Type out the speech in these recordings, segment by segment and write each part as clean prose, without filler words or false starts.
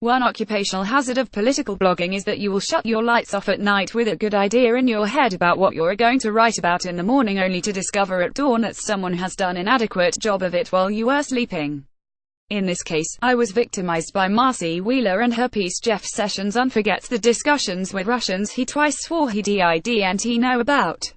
One occupational hazard of political blogging is that you will shut your lights off at night with a good idea in your head about what you're going to write about in the morning, only to discover at dawn that someone has done an inadequate job of it while you were sleeping. In this case, I was victimized by Marcy Wheeler and her piece Jeff Sessions unforgets the discussions with Russians he twice swore he didn't know about.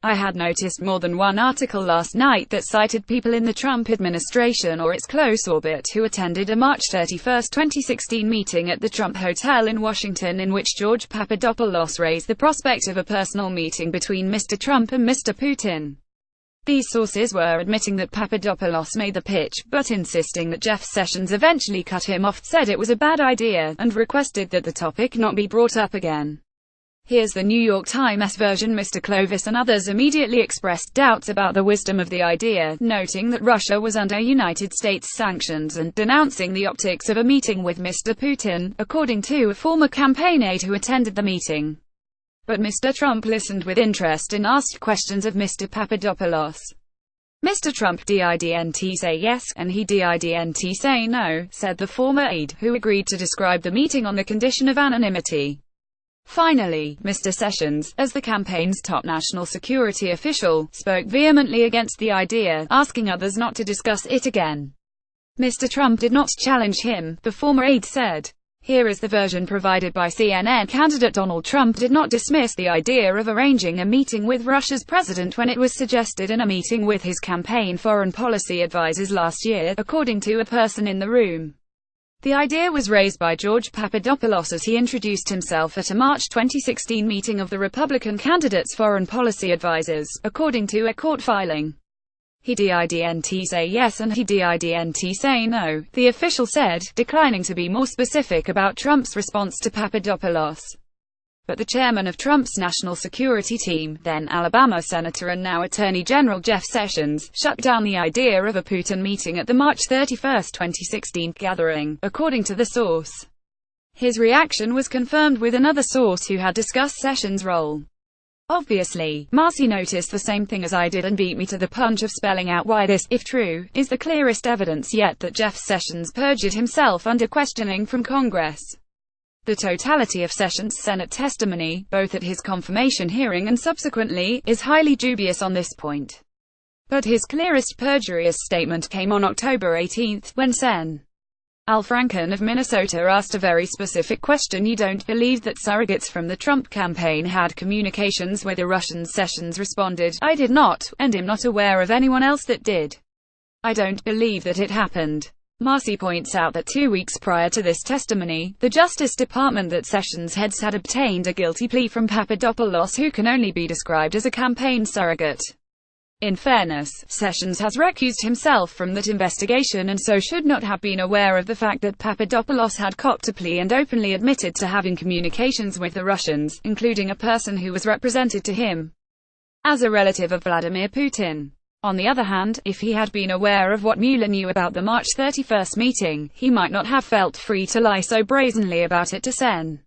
I had noticed more than one article last night that cited people in the Trump administration or its close orbit who attended a March 31, 2016 meeting at the Trump Hotel in Washington in which George Papadopoulos raised the prospect of a personal meeting between Mr. Trump and Mr. Putin. These sources were admitting that Papadopoulos made the pitch, but insisting that Jeff Sessions eventually cut him off, said it was a bad idea, and requested that the topic not be brought up again. Here's the New York Times version. Mr. Clovis and others immediately expressed doubts about the wisdom of the idea, noting that Russia was under United States sanctions and denouncing the optics of a meeting with Mr. Putin, according to a former campaign aide who attended the meeting. But Mr. Trump listened with interest and asked questions of Mr. Papadopoulos. Mr. Trump didn't say yes, and he didn't say no, said the former aide, who agreed to describe the meeting on the condition of anonymity. Finally, Mr. Sessions, as the campaign's top national security official, spoke vehemently against the idea, asking others not to discuss it again. Mr. Trump did not challenge him, the former aide said. Here is the version provided by CNN. Candidate Donald Trump did not dismiss the idea of arranging a meeting with Russia's president when it was suggested in a meeting with his campaign foreign policy advisors last year, according to a person in the room. The idea was raised by George Papadopoulos as he introduced himself at a March 2016 meeting of the Republican candidate's foreign policy advisors, according to a court filing. He didn't say yes and he didn't say no, the official said, declining to be more specific about Trump's response to Papadopoulos. But the chairman of Trump's national security team, then Alabama Senator and now Attorney General Jeff Sessions, shut down the idea of a Putin meeting at the March 31, 2016 gathering, according to the source. His reaction was confirmed with another source who had discussed Sessions' role. Obviously, Marcy noticed the same thing as I did and beat me to the punch of spelling out why this, if true, is the clearest evidence yet that Jeff Sessions perjured himself under questioning from Congress. The totality of Sessions' Senate testimony, both at his confirmation hearing and subsequently, is highly dubious on this point. But his clearest perjurious statement came on October 18, when Sen. Al Franken of Minnesota asked a very specific question. You don't believe that surrogates from the Trump campaign had communications with the Russians? Sessions responded, I did not, and am not aware of anyone else that did. I don't believe that it happened. Marcy points out that 2 weeks prior to this testimony, the Justice Department that Sessions heads had obtained a guilty plea from Papadopoulos, who can only be described as a campaign surrogate. In fairness, Sessions has recused himself from that investigation and so should not have been aware of the fact that Papadopoulos had copped a plea and openly admitted to having communications with the Russians, including a person who was represented to him as a relative of Vladimir Putin. On the other hand, if he had been aware of what Mueller knew about the March 31 meeting, he might not have felt free to lie so brazenly about it to Sen.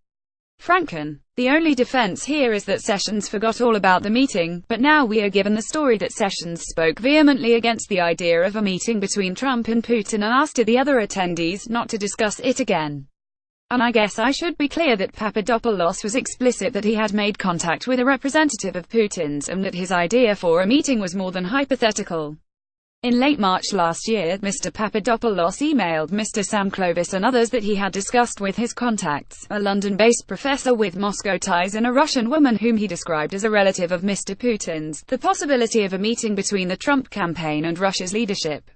Franken. The only defense here is that Sessions forgot all about the meeting, but now we are given the story that Sessions spoke vehemently against the idea of a meeting between Trump and Putin and asked the other attendees not to discuss it again. And I guess I should be clear that Papadopoulos was explicit that he had made contact with a representative of Putin's and that his idea for a meeting was more than hypothetical. In late March last year, Mr. Papadopoulos emailed Mr. Sam Clovis and others that he had discussed with his contacts, a London-based professor with Moscow ties and a Russian woman whom he described as a relative of Mr. Putin's, the possibility of a meeting between the Trump campaign and Russia's leadership.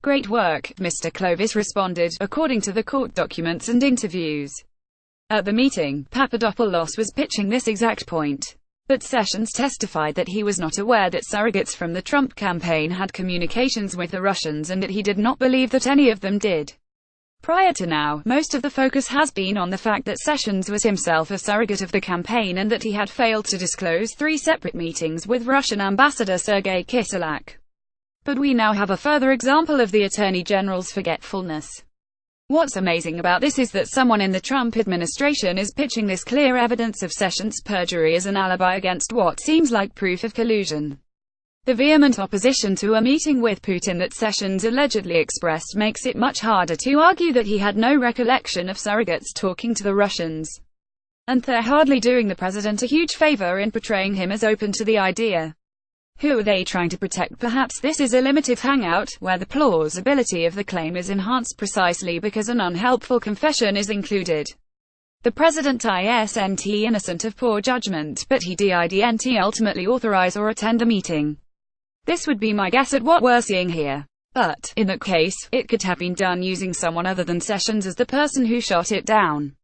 Great work, Mr. Clovis responded, according to the court documents and interviews. At the meeting, Papadopoulos was pitching this exact point. But Sessions testified that he was not aware that surrogates from the Trump campaign had communications with the Russians and that he did not believe that any of them did. Prior to now, most of the focus has been on the fact that Sessions was himself a surrogate of the campaign and that he had failed to disclose 3 separate meetings with Russian Ambassador Sergei Kislyak. But we now have a further example of the Attorney General's forgetfulness. What's amazing about this is that someone in the Trump administration is pitching this clear evidence of Sessions' perjury as an alibi against what seems like proof of collusion. The vehement opposition to a meeting with Putin that Sessions allegedly expressed makes it much harder to argue that he had no recollection of surrogates talking to the Russians. And they're hardly doing the president a huge favor in portraying him as open to the idea. Who are they trying to protect? Perhaps this is a limited hangout, where the plausibility of the claim is enhanced precisely because an unhelpful confession is included. The president isn't innocent of poor judgment, but he didn't ultimately authorize or attend a meeting. This would be my guess at what we're seeing here. But, in that case, it could have been done using someone other than Sessions as the person who shot it down.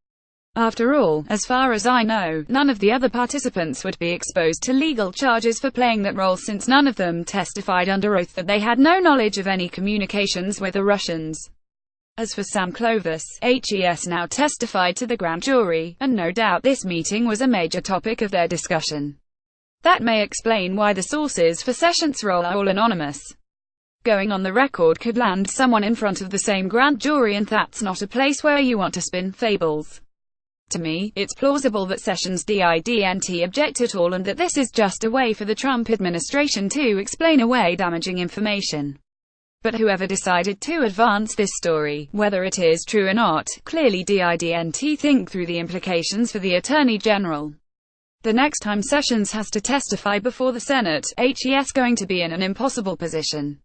After all, as far as I know, none of the other participants would be exposed to legal charges for playing that role, since none of them testified under oath that they had no knowledge of any communications with the Russians. As for Sam Clovis, HES now testified to the grand jury, and no doubt this meeting was a major topic of their discussion. That may explain why the sources for Sessions' role are all anonymous. Going on the record could land someone in front of the same grand jury, and that's not a place where you want to spin fables. To me, it's plausible that Sessions didn't object at all, and that this is just a way for the Trump administration to explain away damaging information. But whoever decided to advance this story, whether it is true or not, clearly didn't think through the implications for the Attorney General. The next time Sessions has to testify before the Senate, HES going to be in an impossible position.